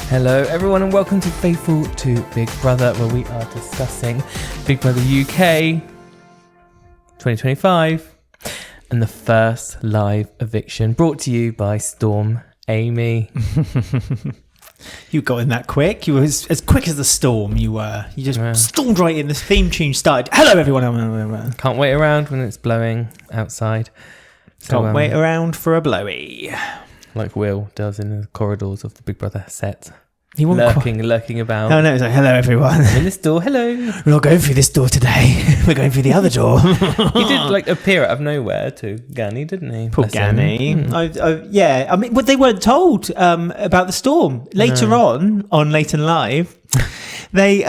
Hello everyone and welcome to Faithful to Big Brother, where we are discussing Big Brother UK 2025 and the first live eviction, brought to you by Storm Amy. You got in that quick. You were as quick as the storm. You were. You just stormed right in. The theme tune started. Hello everyone. Can't wait around when it's blowing outside. Can't wait around for a blowy. Like Will does in the corridors of the Big Brother set. He lurking about. Oh no, it's like, hello everyone. I'm in this door, hello. We're not going through this door today. We're going through the other door. He did appear out of nowhere to Gani, didn't he? Poor Gani. Yeah, I mean, they weren't told about the storm. Later on Leighton Live, they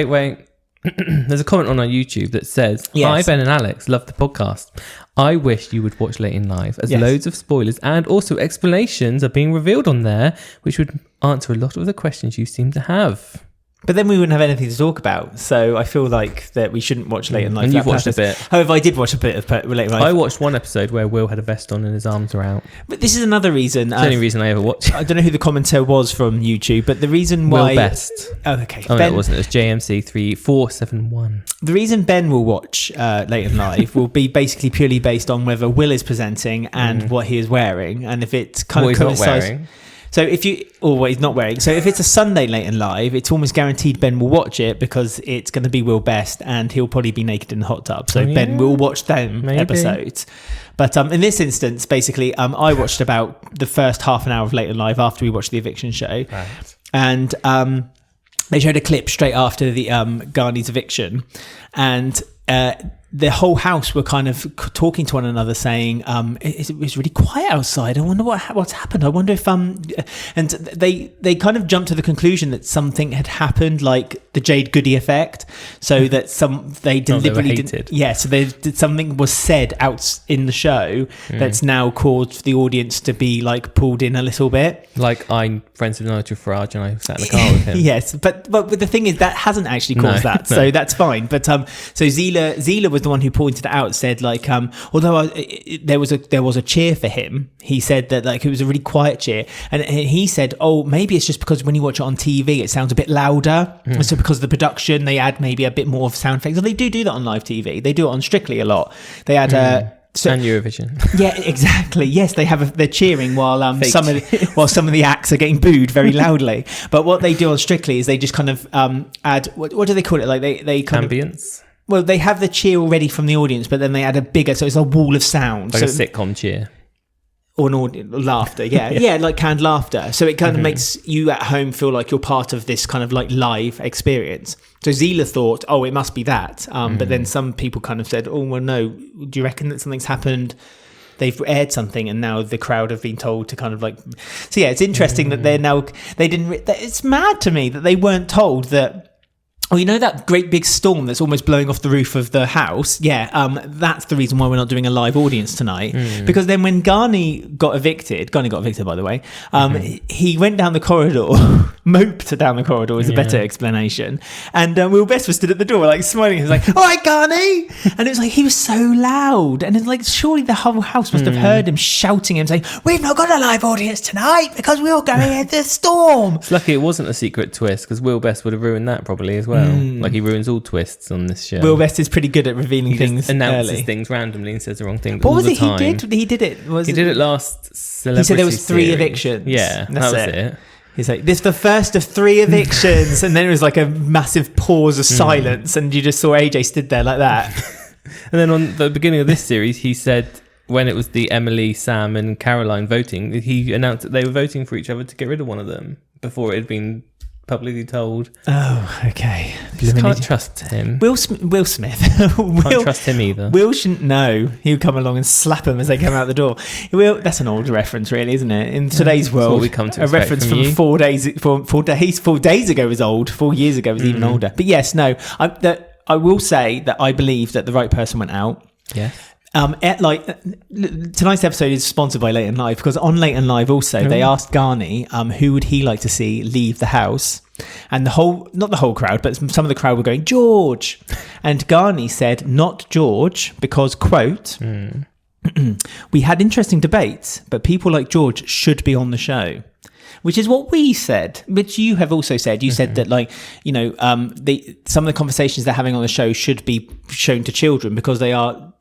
wait. There's a comment on our YouTube that says, Hi Ben and Alex, love the podcast. I wish you would watch Leighton Live, as loads of spoilers and also explanations are being revealed on there, which would answer a lot of the questions you seem to have. But then we wouldn't have anything to talk about, so I feel like that we shouldn't watch Leighton Live. And you've watched a bit. However, I did watch a bit of Leighton Live. I watched one episode where Will had a vest on and his arms were out. But this is another reason. It's the only reason I ever watched. I don't know who the commentator was from YouTube, but the reason why... Will Best. Oh, okay. Oh, Ben, no, it wasn't. It was JMC3471. The reason Ben will watch Leighton Live will be basically purely based on whether Will is presenting and what he is wearing, and if it's kind of coincides... Not wearing. So if you, or what he's not wearing. So if it's a Sunday Leighton Live, it's almost guaranteed Ben will watch it because it's going to be Will Best and he'll probably be naked in the hot tub. So Ben will watch them episodes. But in this instance, basically, I watched about the first half an hour of Leighton Live after we watched the eviction show. Right. And they showed a clip straight after the Gani's eviction. And the whole house were kind of talking to one another, saying, "It was really quiet outside. I wonder what's happened. I wonder if and they kind of jumped to the conclusion that something had happened, like the Jade Goody effect. So that they deliberately didn't. Yeah, so something was said out in the show that's now caused the audience to be like pulled in a little bit. Like I'm friends with Nigel Farage and I sat in the car with him. Yes, but the thing is that hasn't actually caused that, so that's fine. But so Zila was the one who pointed it out, said like although there was a cheer for him, he said that like it was a really quiet cheer, and he said, oh, maybe it's just because when you watch it on TV it sounds a bit louder, so because of the production they add maybe a bit more of sound effects. They do that on live TV. They do it on Strictly a lot. They add and Eurovision. Yeah, exactly. Yes, they're cheering while some of the acts are getting booed very loudly. But what they do on Strictly is they just kind of add what do they call it? Like they kind ambience. Well, they have the cheer already from the audience, but then they add a bigger, so it's a wall of sound. Like a sitcom cheer. Or an audience, laughter, yeah, like canned laughter. So it kind of makes you at home feel like you're part of this kind of like live experience. So Zila thought, oh, it must be that. But then some people kind of said, oh, well, no, do you reckon that something's happened? They've aired something and now the crowd have been told to kind of like... So yeah, it's interesting that it's mad to me that they weren't told that... Oh, you know that great big storm that's almost blowing off the roof of the house? Yeah, that's the reason why we're not doing a live audience tonight. Because then when Gani got evicted, by the way, he went down the corridor, moped down the corridor is a better explanation. And Will Best was stood at the door, like smiling. He was like, all right, Gani! And it was like, he was so loud. And it's like, surely the whole house must have heard him shouting and saying, we've not got a live audience tonight because we're going into the storm. It's lucky it wasn't a secret twist because Will Best would have ruined that probably as well. Like he ruins all twists on this show. Will Best is pretty good at revealing things announces early. Things randomly and says the wrong thing what all was the it time. He did it He did it last Celebrity He said there was 3 series. evictions. Yeah, that was it. He's like, this is the first of 3 evictions. And then it was like a massive pause of silence and you just saw AJ stood there like that. And then on the beginning of this series he said, when it was the Emily, Sam and Caroline voting, he announced that they were voting for each other to get rid of one of them before it had been publicly told. Oh, okay. Just can't trust him. Will Smith. Can't trust him either. Will shouldn't know. He would come along and slap them as they come out the door. That's an old reference, really, isn't it? In today's world, what we come to a reference from you. 4 days ago was old. 4 years ago was even older. But yes, no. I will say that I believe that the right person went out. Yes. Tonight's episode is sponsored by Leighton Live because on Leighton Live also they asked Gani who would he like to see leave the house, and not the whole crowd, but some of the crowd were going George, and Gani said not George because quote We had interesting debates, but people like George should be on the show. Which is what we said, which you have also said. You said that, like, you know, some of the conversations they're having on the show should be shown to children because they are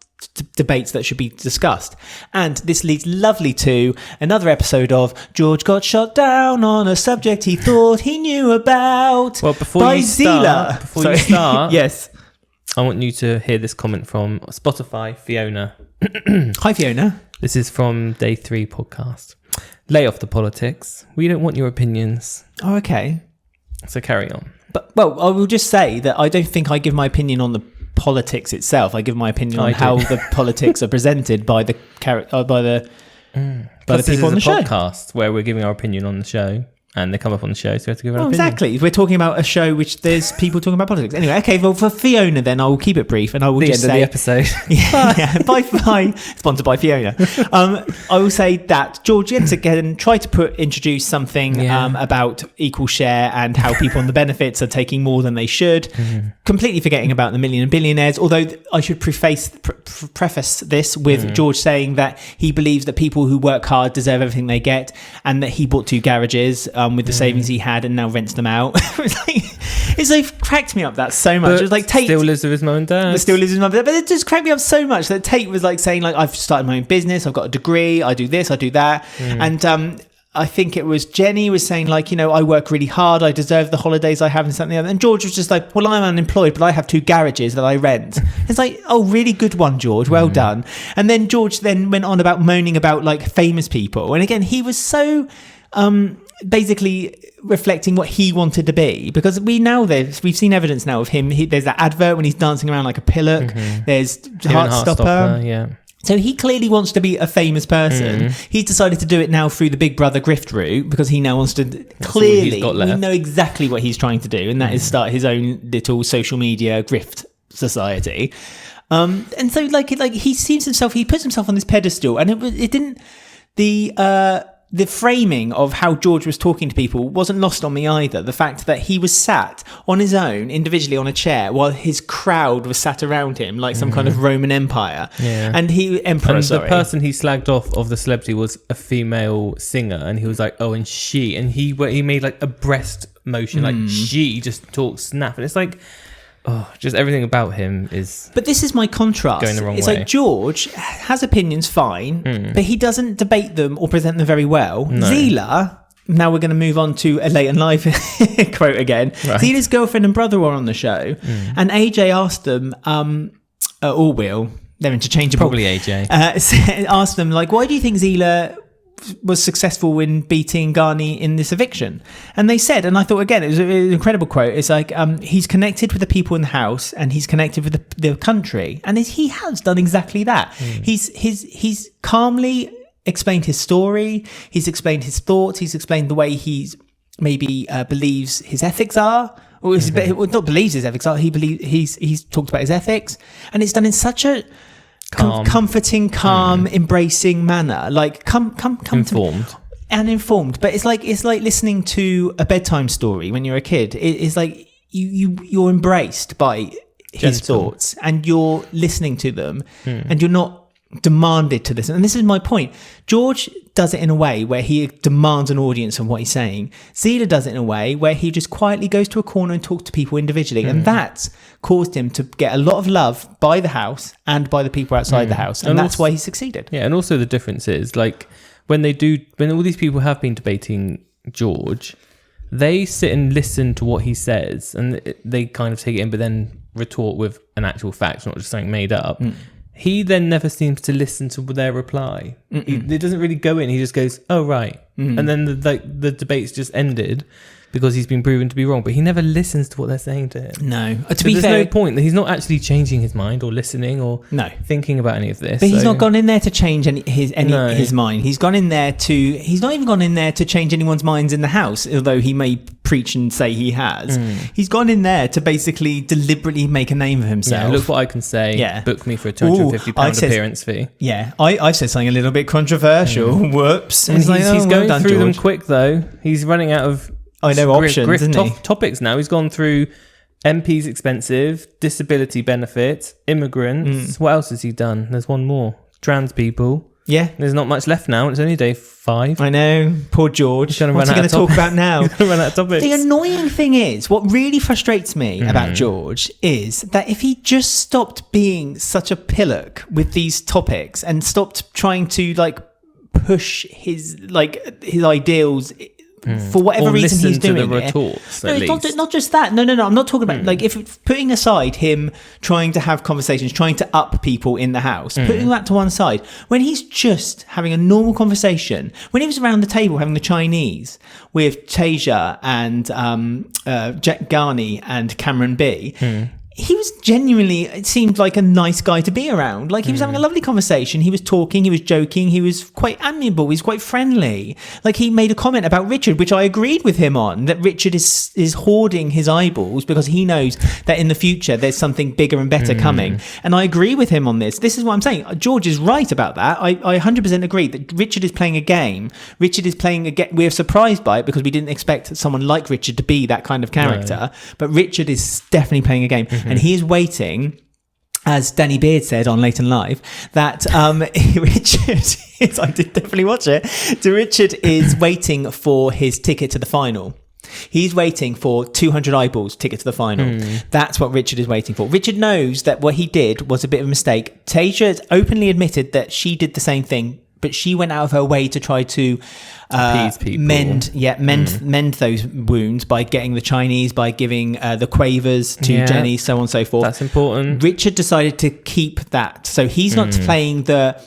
debates that should be discussed. And this leads lovely to another episode of George got shot down on a subject he thought he knew about. Well, before you start, yes, I want you to hear this comment from Spotify, Fiona. Hi, Fiona. This is from Day 3 podcast. Lay off the politics. We don't want your opinions. Oh, okay. So carry on. But, well, I will just say that I don't think I give my opinion on the politics itself. I give my opinion on how the politics are presented by the people on the show. Podcast where we're giving our opinion on the show. And they come up on the show, so we have to give our opinion. Exactly. We're talking about a show which there's people talking about politics. Anyway, okay, well, for Fiona then, I will keep it brief and I will just say... the episode. Bye. Sponsored by Fiona. I will say that George once again tried to introduce something about equal share and how people on the benefits are taking more than they should, completely forgetting about the million and billionaires, although I should preface this with George saying that he believes that people who work hard deserve everything they get and that he bought 2 garages with the savings he had and now rents them out. It's like cracked me up that so much. It was like Tate still lives with his mum and dad. But it just cracked me up so much that Tate was like saying, like, I've started my own business, I've got a degree, I do this, I do that. And I think it was Jenny was saying, like, you know, I work really hard, I deserve the holidays I have and something like that. And George was just like, well, I'm unemployed, but I have 2 garages that I rent. It's like, oh, really good one, George, well done. And then George then went on about moaning about, like, famous people. And again, he was so basically reflecting what he wanted to be, because we've seen evidence now of him. There's that advert when he's dancing around like a pillock. There's Heartstopper. Yeah. So he clearly wants to be a famous person. He's decided to do it now through the Big Brother grift route because he now wants to. Clearly, we know exactly what he's trying to do, and that is start his own little social media grift society. And so, like he sees himself, he puts himself on this pedestal, and it didn't. The framing of how George was talking to people wasn't lost on me either. The fact that he was sat on his own, individually on a chair, while his crowd was sat around him like some kind of Roman Empire. Yeah. And the person he slagged off of the celebrity was a female singer, and he was like, oh, and he made like a breast motion, like she just talks snap, and it's like, oh, just everything about him is. But this is my contrast. Going the wrong way. It's like George has opinions, fine, but he doesn't debate them or present them very well. No. Zila. Now we're going to move on to a Late and Live quote again. Right. Zila's girlfriend and brother were on the show, and AJ asked them, or Will, they're interchangeable. Probably AJ. Asked them, like, why do you think Zila was successful in beating Ghani in this eviction? And they said, and I thought, again, it was an incredible quote, it's like, he's connected with the people in the house and he's connected with the country, and he has done exactly that. He's calmly explained his story, he's explained his thoughts, he's explained the way he's maybe believes his ethics are, or not believes his ethics are, he's talked about his ethics, and it's done in such a comforting, calm, embracing manner, like come informed informed. But it's like listening to a bedtime story when you're a kid. It's like you're embraced by his thoughts and you're listening to them, and you're not demanded to listen. And this is my point. George does it in a way where he demands an audience on what he's saying. Zila does it in a way where he just quietly goes to a corner and talks to people individually, and that's caused him to get a lot of love by the house and by the people outside the house, and that's why he succeeded. Yeah, and also the difference is, like, when all these people have been debating George, they sit and listen to what he says, and they kind of take it in, but then retort with an actual fact, not just something made up. He then never seems to listen to their reply. It doesn't really go in. He just goes, oh, right. And then the debate's just ended because he's been proven to be wrong. But he never listens to what they're saying to him. No. There's no point. He's not actually changing his mind or listening or thinking about any of this. But he's not gone in there to change his mind. He's gone in there he's not even gone in there to change anyone's minds in the house, although he may preach and say he has. He's gone in there to basically deliberately make a name for himself. Yeah, look what I can say. Yeah. Book me for a £250 appearance fee. Yeah. I've said something a little bit controversial. Whoops. And he's going through them quick, though. He's running out of options, isn't he? Topics now. He's gone through MP's expensive, disability benefits, immigrants. What else has he done? There's one more. trans people. Yeah. There's not much left now. It's only day 5. I know. Poor George. What's he going to talk about now? He's going to run out of topics. The annoying thing is, what really frustrates me about George is that if he just stopped being such a pillock with these topics and stopped trying to like push his ideals for whatever reason he's doing to the retorts, no, it's not just that. No. I'm not talking about like if putting aside him trying to have conversations, trying to up people in the house, putting that to one side. When he's just having a normal conversation, when he was around the table having the Chinese with Tasia and Jack Garney and Cameron B. He was genuinely, it seemed like a nice guy to be around. Like he was having a lovely conversation. He was talking, he was joking, he was quite amiable, he was quite friendly. Like he made a comment about Richard, which I agreed with him on, that Richard is hoarding his eyeballs because he knows that in the future there's something bigger and better coming. And I agree with him on this. This is what I'm saying. George is right about that. I 100% agree that Richard is playing a game. Richard is playing a game. We're surprised by it because we didn't expect someone like Richard to be that kind of character. No. But Richard is definitely playing a game. And he is waiting, as Danny Beard said on Late and Live, that Richard I did definitely watch it. So Richard is waiting for his ticket to the final. He's waiting for 200 eyeballs ticket to the final. That's what Richard is waiting for. Richard knows that what he did was a bit of a mistake. Tasia has openly admitted that she did the same thing, but she went out of her way to try to mend those wounds by getting the Chinese, by giving the quavers to Jenny, so on and so forth. That's important. Richard decided to keep that. So he's not playing the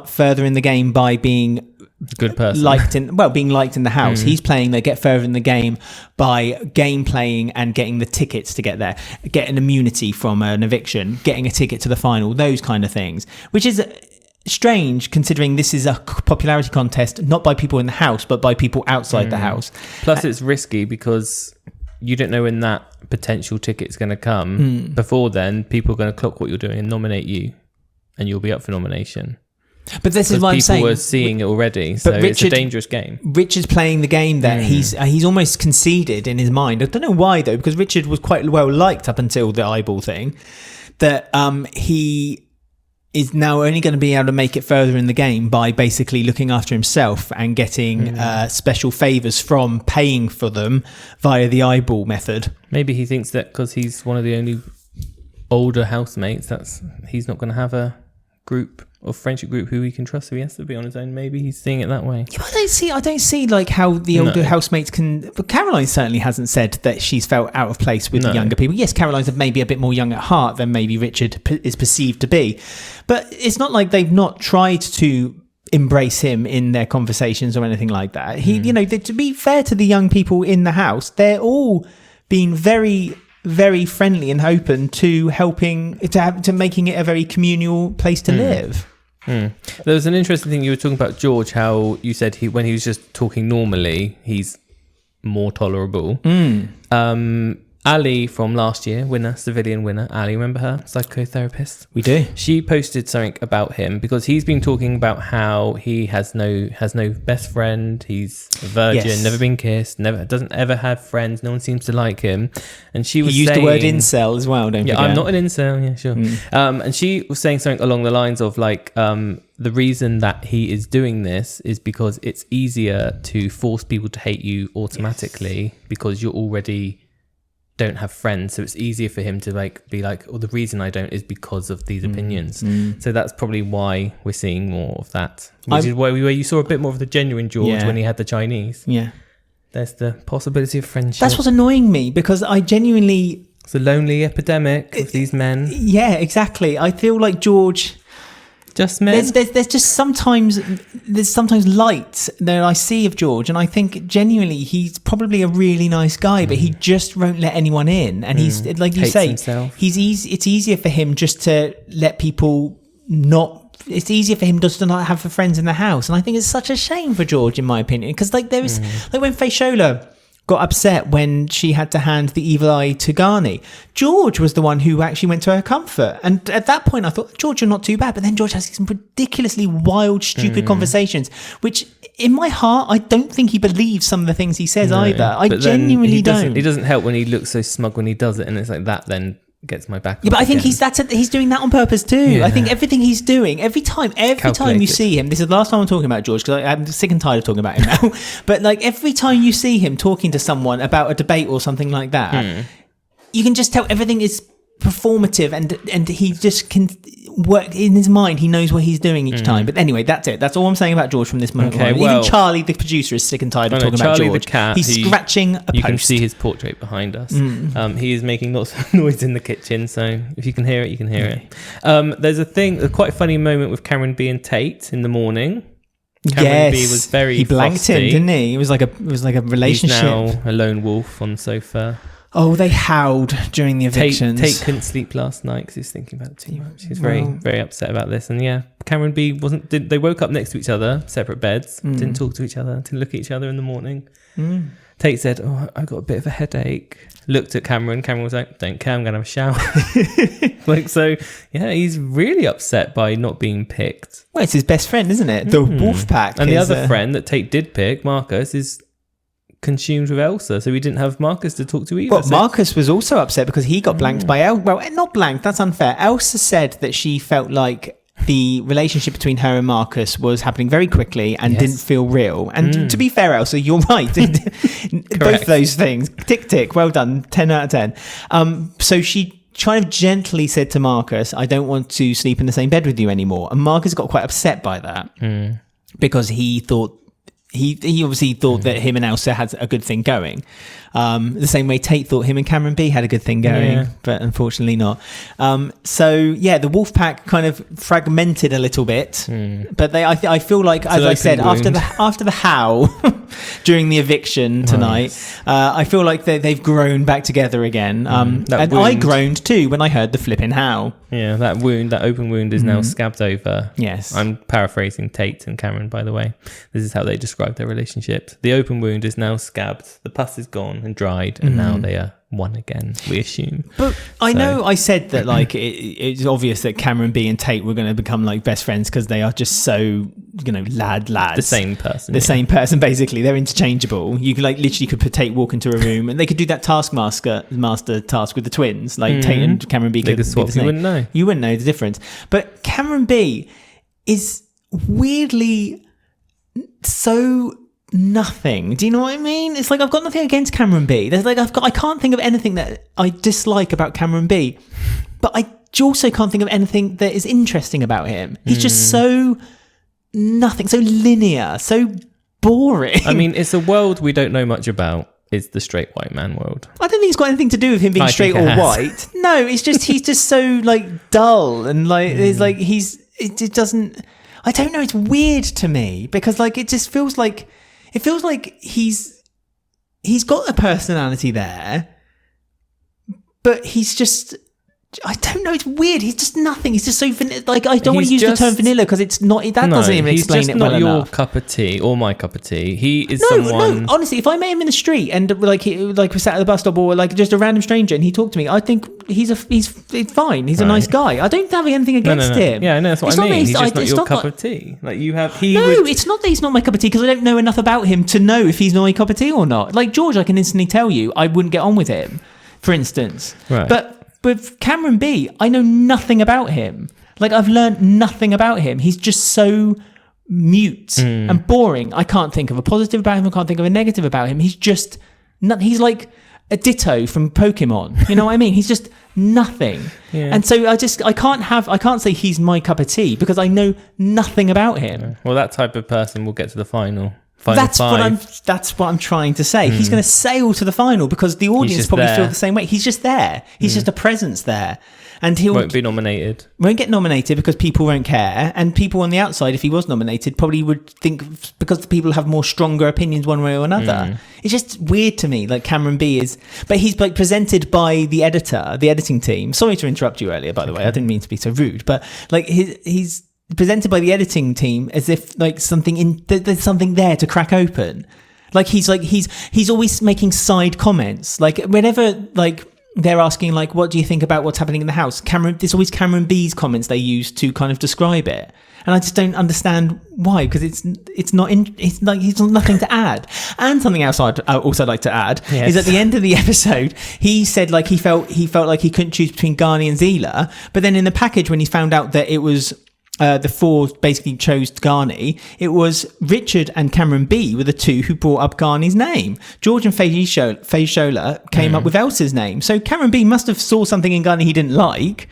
further in the game by being good person, being liked in the house. He's playing the get further in the game by game playing and getting the tickets to get there, get an immunity from an eviction, getting a ticket to the final, those kind of things, which is strange considering this is a popularity contest not by people in the house but by people outside the house. Plus it's risky because you don't know when that potential ticket's going to come. Before then people are going to clock what you're doing and nominate you, and you'll be up for nomination. But this is what I'm saying. People were seeing it already, so it's a dangerous game. Richard's playing the game that he's almost conceded in his mind. I don't know why though, because Richard was quite well liked up until the eyeball thing, that he is now only going to be able to make it further in the game by basically looking after himself and getting special favours from paying for them via the eyeball method. Maybe he thinks that because he's one of the only older housemates, he's not going to have a group or friendship group who he can trust, so he has to be on his own. Maybe he's seeing it that way. Yeah, I don't see like how the older housemates can. But Caroline certainly hasn't said that she's felt out of place with the younger people. Yes, Caroline's maybe a bit more young at heart than maybe Richard is perceived to be, but it's not like they've not tried to embrace him in their conversations or anything like that. To be fair to the young people in the house, they're all being very, very friendly and open to helping to making it a very communal place to live. There was an interesting thing you were talking about, George, how you said when he was just talking normally, he's more tolerable. Ali from last year, civilian winner, Ali, remember her? Psychotherapist. We do. She posted something about him because he's been talking about how he has no best friend, he's a virgin, never been kissed, doesn't ever have friends, no one seems to like him. And she was used the word incel as well, don't you? Yeah, I'm not an incel, yeah, sure. And she was saying something along the lines of like, the reason that he is doing this is because it's easier to force people to hate you automatically because you're already don't have friends, so it's easier for him to be like, the reason I don't is because of these opinions. So that's probably why we're seeing more of that, which is where you saw a bit more of the genuine George when he had the Chinese. There's the possibility of friendship. That's what's annoying me, because I genuinely, it's a lonely epidemic with these men. Yeah, exactly. I feel like George, just men. There's just sometimes light that I see of George, and I think genuinely he's probably a really nice guy, but he just won't let anyone in. And he's like you say, himself. It's easier for him just to let people not. It's easier for him just to not have friends in the house, and I think it's such a shame for George, in my opinion, because like there was like when Faishola got upset when she had to hand the evil eye to Ghani, George was the one who actually went to her comfort. And at that point I thought, George, you're not too bad. But then George has some ridiculously wild, stupid conversations, which in my heart, I don't think he believes some of the things he says either. I genuinely don't. He doesn't help when he looks so smug when he does it, and it's like that then gets my back. Yeah, but I think he's doing that on purpose too. Yeah. I think everything he's doing, every time you see him, this is the last time I'm talking about George because I'm sick and tired of talking about him now. But like every time you see him talking to someone about a debate or something like that, you can just tell everything is performative, and he just can work in his mind. He knows what he's doing each time. But anyway, that's it. That's all I'm saying about George from this moment on. Even Charlie, the producer, is sick and tired of talking about George. The cat, he's scratching a post. You can see his portrait behind us. He is making lots of noise in the kitchen, so if you can hear it, you can hear it. There's a quite funny moment with Cameron B and Tate in the morning. Cameron B was very he blanked frosty. him, didn't he? It was like a relationship. He's now a lone wolf on the sofa. Oh, they howled during the evictions. Tate couldn't sleep last night because he was thinking about it too much. He's very, very upset about this. And yeah, Cameron B they woke up next to each other, separate beds, didn't talk to each other, didn't look at each other in the morning. Tate said, "Oh, I got a bit of a headache." Looked at Cameron. Cameron was like, "Don't care, I'm going to have a shower." So, yeah, he's really upset by not being picked. Well, it's his best friend, isn't it? The wolf pack. And the other friend that Tate did pick, Marcus, is consumed with Elsa, so we didn't have Marcus to talk to either. Well, Marcus was also upset because he got blanked by Elsa. Well, not blanked, that's unfair. Elsa said that she felt like the relationship between her and Marcus was happening very quickly and didn't feel real. And to be fair, Elsa, you're right. Both those things. Tick, tick. Well done. 10 out of 10. So she kind of gently said to Marcus, "I don't want to sleep in the same bed with you anymore." And Marcus got quite upset by that because he thought he obviously thought that him and Elsa had a good thing going. The same way Tate thought him and Cameron B had a good thing going, but unfortunately not. So yeah, the wolf pack kind of fragmented a little bit, but I feel like, as I said, after the howl during the eviction tonight, I feel like they've grown back together again. And I groaned too when I heard the flipping howl. Yeah, that open wound is now scabbed over. Yes. I'm paraphrasing Tate and Cameron, by the way. This is how they describe their relationship. The open wound is now scabbed. The pus is gone and dried, and now they are one again, we assume. But I know I said that like it's obvious that Cameron B and Tate were going to become like best friends because they are just so, lads. The same person. Same person, basically. They're interchangeable. You could literally put Tate walk into a room and they could do that master task with the twins. Like Tate and Cameron B could swap. You wouldn't know. You wouldn't know the difference. But Cameron B is weirdly so nothing. Do you know what I mean? It's like I've got nothing against Cameron B. There's I can't think of anything that I dislike about Cameron B, but I also can't think of anything that is interesting about him. He's just so nothing, so linear, so boring. I mean, it's a world we don't know much about. It's the straight white man world. I don't think it's got anything to do with him being straight or white. No, it's just he's just so dull and it's like it doesn't. I don't know. It's weird to me because it just feels like. It feels like he's got a personality there, but he's just, I don't know, it's weird. He's just nothing. He's just so vanilla. I don't want to use the term vanilla because it's not, doesn't even explain it well enough. He's not your cup of tea or my cup of tea. He is No, honestly, if I met him in the street and we sat at the bus stop or just a random stranger and he talked to me, I think he's fine. He's a nice guy. I don't have anything against him. Yeah, no, that's what I mean. He's just not your cup of tea. It's not that he's not my cup of tea because I don't know enough about him to know if he's not my cup of tea or not. Like George, I can instantly tell you I wouldn't get on with him, for instance. Right. But with Cameron B, I know nothing about him. I've learned nothing about him. He's just so mute and boring. I can't think of a positive about him. I can't think of a negative about him. He's just he's like a Ditto from Pokemon. You know what I mean? He's just nothing. Yeah. And so I can't say he's my cup of tea because I know nothing about him. Well, that type of person will get to the final. That's what I'm trying to say. He's going to sail to the final because the audience probably feel the same way. He's just there. He's just a presence there. And he won't be nominated. Won't get nominated because people won't care. And people on the outside, if he was nominated, probably would think because the people have more stronger opinions one way or another. It's just weird to me. Cameron B is, but he's presented by the editing team. Sorry to interrupt you earlier, by the way. I didn't mean to be so rude, but he's presented by the editing team as if there's something there to crack open. He's always making side comments. Whenever they're asking like, what do you think about what's happening in the house? There's always Cameron B's comments they use to kind of describe it. And I just don't understand why, because it's like he's got nothing to add. And something else I'd also like to add is at the end of the episode, he said like he felt like he couldn't choose between Ghani and Zila. But then in the package, when he found out that it was the 4 basically chose Ghani, it was Richard and Cameron B were the 2 who brought up Ghani's name. George and Faye Shola came up with Elsa's name. So Cameron B must have saw something in Ghani he didn't like.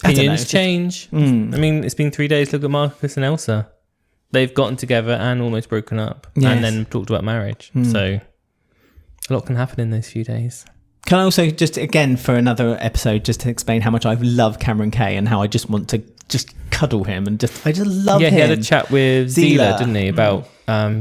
Opinions change. I mean, it's been 3 days. Look at Marcus and Elsa. They've gotten together and almost broken up, and then talked about marriage. So a lot can happen in those few days. Can I also just, again, for another episode, just to explain how much I love Cameron K and how I just want to just cuddle him and I just love him. Yeah, he had a chat with Zila, didn't he, about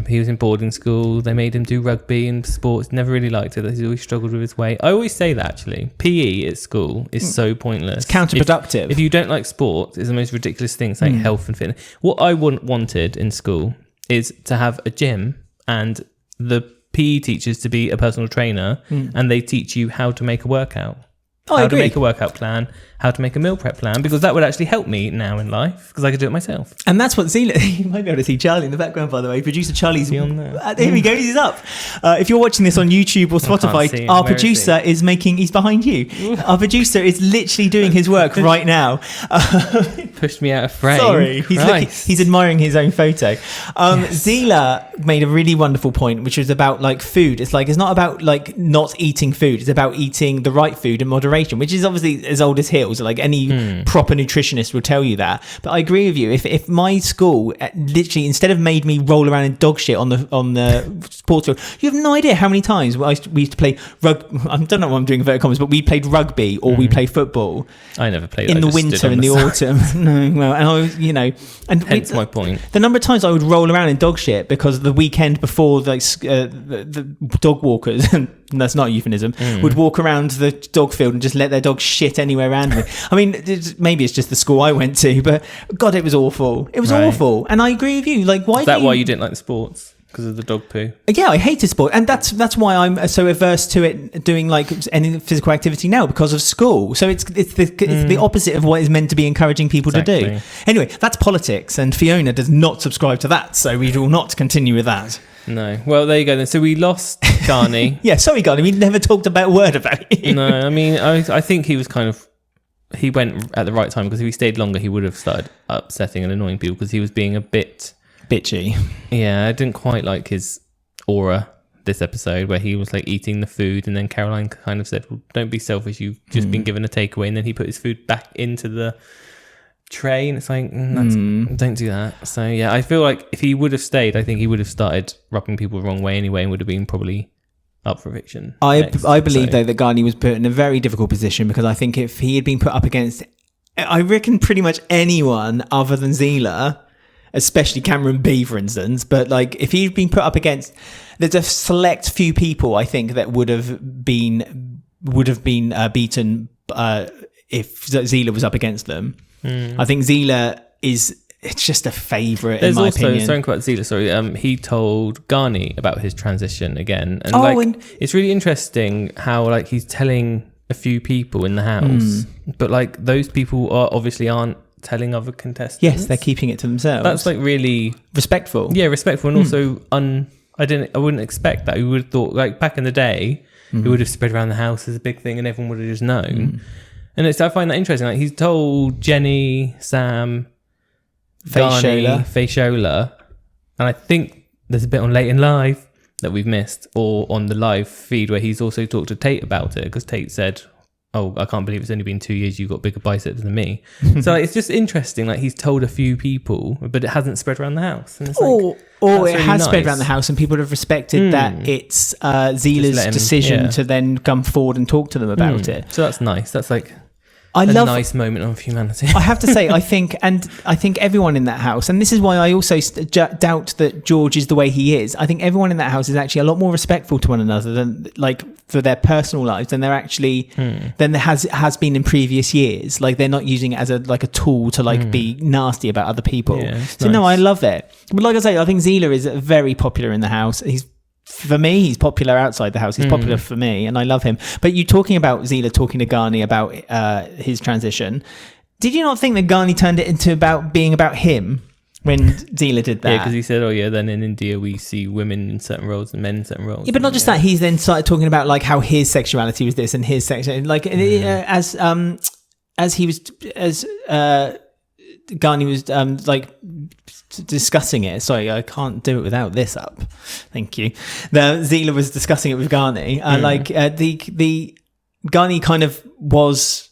he was in boarding school. They made him do rugby and sports. Never really liked it. He's always struggled with his weight. I always say that, actually. PE at school is so pointless. It's counterproductive. If you don't like sports, it's the most ridiculous thing. It's like health and fitness. What I wanted in school is to have a gym and the PE teachers to be a personal trainer, and they teach you how to make a workout. How to make a workout plan, how to make a meal prep plan, because that would actually help me now in life, because I could do it myself. And that's what Zila... You might be able to see Charlie in the background, by the way. Producer Charlie's... on there. Here we go, he's up. If you're watching this on YouTube or Spotify, our producer is making... He's behind you. Our producer is literally doing his work right now. Pushed me out of frame. Sorry. He's admiring his own photo. Zila made a really wonderful point, which was about like food. It's like, it's not about like not eating food. It's about eating the right food in moderation, which is obviously as old as hills. Like any proper nutritionist will tell you that. But I agree with you. If my school literally, instead of made me roll around in dog shit on the sports field, you have no idea how many times we used to play I don't know what I'm doing inverted commas, but we played rugby or we played football. I never played in the winter, in the autumn. No, well, and I was, and hence my point. The number of times I would roll around in dog shit because the weekend before, like the dog walkers, and that's not a euphemism, would walk around the dog field and just let their dog shit anywhere randomly. I mean, maybe it's just the school I went to, but God, it was awful. It was awful. And I agree with you. Like, why? Is that why you didn't like the sports? Because of the dog poo? Yeah, I hated sport, and that's why I'm so averse to it doing like any physical activity now, because of school. So it's the opposite of what is meant to be encouraging people to do. Anyway, that's politics, and Fiona does not subscribe to that, so we will not continue with that. No. Well, there you go then. So we lost Ghani. Yeah, sorry, Ghani. We never talked about a word about it. No, I mean, I think he was he went at the right time, because if he stayed longer, he would have started upsetting and annoying people, because he was being a bit bitchy. Yeah, I didn't quite like his aura this episode, where he was like eating the food, and then Caroline kind of said, well, don't be selfish, you've just been given a takeaway, and then he put his food back into the tray, and it's like, don't do that. So yeah, I feel like if he would have stayed, I think he would have started rubbing people the wrong way anyway, and would have been probably up for eviction. I believe though that Ghani was put in a very difficult position, because I think if he had been put up against, I reckon, pretty much anyone other than Zila, especially Cameron B, for instance, but like if he'd been put up against, there's a select few people I think that would have been beaten if Zila was up against them. I think Zila it's just a favourite in my opinion. There's also something about Zila, sorry. He told Ghani about his transition again, and it's really interesting how like he's telling a few people in the house, but like those people aren't telling other contestants. Yes, they're keeping it to themselves. That's like really respectful. Yeah, respectful, and also I wouldn't expect that. We would have thought like back in the day, it would have spread around the house as a big thing, and everyone would have just known. And I find that interesting. Like he's told Jenny, Sam, Faye Shola, and I think there's a bit on Late in Live that we've missed, or on the live feed where he's also talked to Tate about it, because Tate said, oh, I can't believe it's only been 2 years, you've got bigger biceps than me. So like, it's just interesting, like he's told a few people, but it hasn't spread around the house. And it's or it has spread around the house, and people have respected that it's Zila's decision to then come forward and talk to them about it. So that's nice. That's like a nice moment of humanity. I have to say, I think everyone in that house, and this is why I also doubt that George is the way he is. I think everyone in that house is actually a lot more respectful to one another than like for their personal lives than they're actually than there has been in previous years. Like they're not using it as a tool to like be nasty about other people. Yeah, so nice. No, I love it. But like I say, I think Zila is very popular in the house. He's for me, he's popular outside the house. He's popular for me, and I love him. But you talking about Zila talking to Ghani about his transition. Did you not think that Ghani turned it into being about him when Zila did that? Yeah, because he said, "Oh yeah, then in India we see women in certain roles and men in certain roles." Yeah, but not just that. He then started talking about like how his sexuality was this and his sexuality, like as Ghani was like discussing it. Sorry, I can't do it without this up. Thank you. Zila was discussing it with Ghani. The Ghani kind of was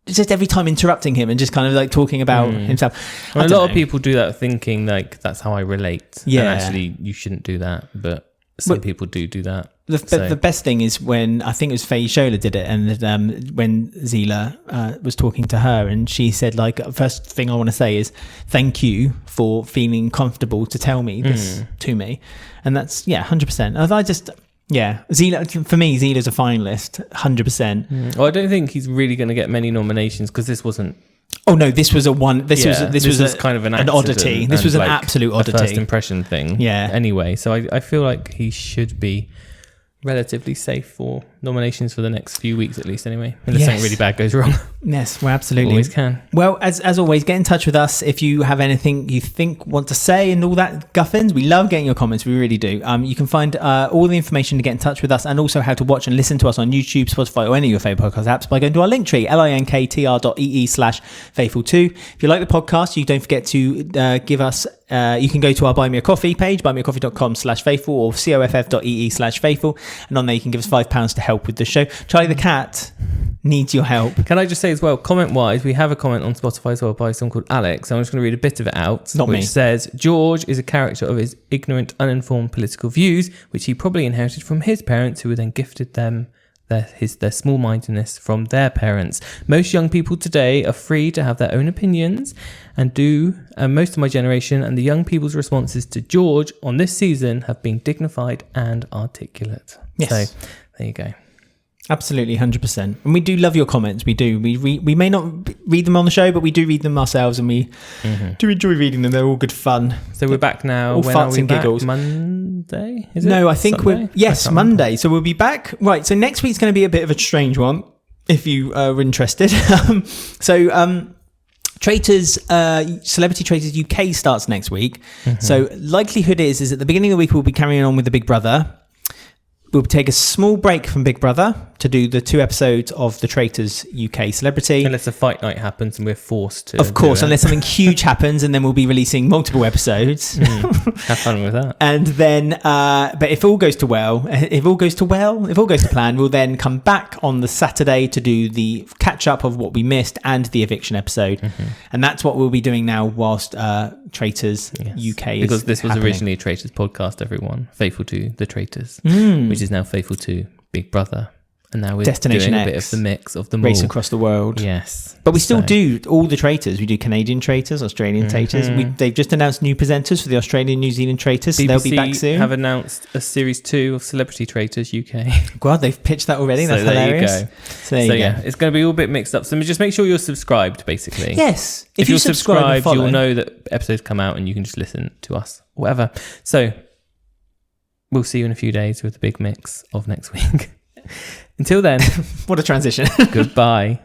just every time interrupting him and just kind of like talking about himself. Well, a lot of people do that thinking like that's how I relate. Yeah. And actually you shouldn't do that, but some people do that. The best thing is when I think it was Faye Shola did it, and when Zila was talking to her, and she said like, first thing I want to say is thank you for feeling comfortable to tell me this to me, and that's 100%. Zila, for me, Zila's a finalist, 100%. Well, I don't think he's really going to get many nominations because this wasn't. Oh no, this was a one. This was kind of an oddity. This was an absolute oddity, a first impression thing. Yeah. Anyway, so I feel like he should be relatively safe for nominations for the next few weeks at least, anyway, unless something really bad goes wrong. Yes, well, absolutely. Always can. Well, as always, get in touch with us if you have anything you want to say and all that guffins. We love getting your comments, we really do. You can find all the information to get in touch with us and also how to watch and listen to us on YouTube, Spotify, or any of your favourite podcast apps by going to our link tree, linktr.ee/faithful2. If you like the podcast, you don't forget to give us you can go to our Buy Me a Coffee page, buymeacoffee.com/faithful or coff.ee/faithful, and on there you can give us £5 to help with the show. Charlie the cat needs your help. Can I just say as well, comment wise, we have a comment on Spotify as well by someone called Alex. I'm just going to read a bit of it out. Which says, George is a character of his ignorant, uninformed political views, which he probably inherited from his parents, who were then gifted them their small-mindedness from their parents. Most young people today are free to have their own opinions and most of my generation and the young people's responses to George on this season have been dignified and articulate. Yes. So there you go. Absolutely, 100%. And we do love your comments. We do. We may not read them on the show, but we do read them ourselves, and we do enjoy reading them. They're all good fun. So we're back now. All when farts are we and back? giggles. Monday? Is it? No, I think Sunday? Yes, Monday. So we'll be back. Right. So next week's going to be a bit of a strange one, if you are interested. Traitors, Celebrity Traitors UK starts next week. So likelihood is at the beginning of the week we'll be carrying on with the Big Brother. We'll take a small break from Big Brother to do the 2 episodes of the Traitors UK Celebrity. Unless a fight night happens and we're forced to. Of course, unless something huge happens, and then we'll be releasing multiple episodes. Have fun with that. And then, but if all goes to plan, we'll then come back on the Saturday to do the catch up of what we missed and the eviction episode. And that's what we'll be doing now whilst Traitors UK is because this was happening. Originally a Traitors podcast, everyone. Faithful to the Traitors, which is now faithful to Big Brother. And now we're Destination doing X, a bit of the mix of them Race all. Across the World. Yes. But we still do all the Traitors. We do Canadian Traitors, Australian Traitors. They've just announced new presenters for the Australian New Zealand Traitors. So they'll be back soon. Have announced a series 2 of Celebrity Traitors UK. God, they've pitched that already. That's hilarious. There you go. So there you go. It's going to be all a bit mixed up. So just make sure you're subscribed, basically. Yes. If you're subscribed, you'll know that episodes come out and you can just listen to us, whatever. So we'll see you in a few days with the big mix of next week. Until then. What a transition. Goodbye.